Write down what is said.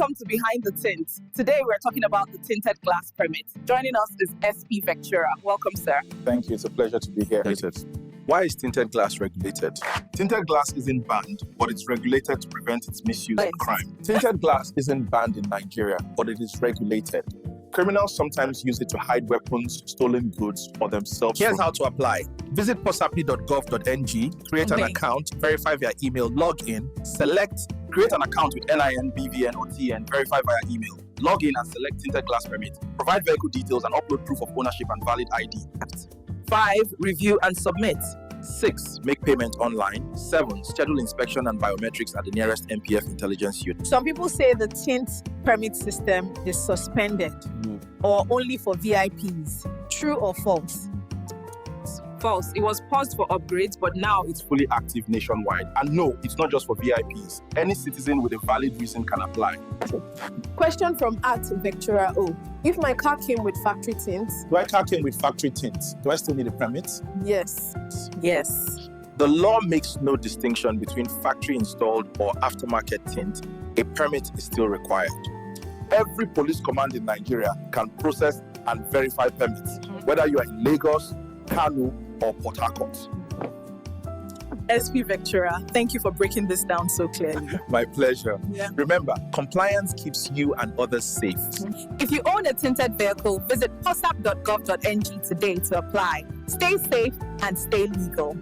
Welcome to Behind the Tint. Today we're talking about the tinted glass permit. Joining us is SP Vectura. Welcome, sir. Thank you. It's a pleasure to be here. Why is tinted glass regulated? Tinted glass isn't banned, but it's regulated to prevent its misuse and crime. Tinted glass isn't banned in Nigeria, but it is regulated. Criminals sometimes use it to hide weapons, stolen goods, or themselves. Here's how to apply. Visit possapi.gov.ng, create an account, verify via email, log in, select, create an account with NIN, BVN, or TN, verify via email. Log in and select tinted glass permit. Provide vehicle details and upload proof of ownership and valid ID. 5. Review and submit. 6. Make payment online. 7. Schedule inspection and biometrics at the nearest MPF intelligence unit. Some people say the tint permit system is suspended or only for VIPs. True or false? False. It was paused for upgrades, but now it's fully active nationwide. And no, it's not just for VIPs. Any citizen with a valid reason can apply. Question from @Vectura O. If my car came with factory tint, Do I car came with factory tint? Do I still need a permit? yes. Yes. The law makes no distinction between factory installed or aftermarket tint. A permit is still required. Every police command in Nigeria can process and verify permits, whether you are in Lagos, Kano, or Port Harcourt. SP Vectura, thank you for breaking this down so clearly. My pleasure. Yeah. Remember, compliance keeps you and others safe. If you own a tinted vehicle, visit possap.gov.ng today to apply. Stay safe and stay legal.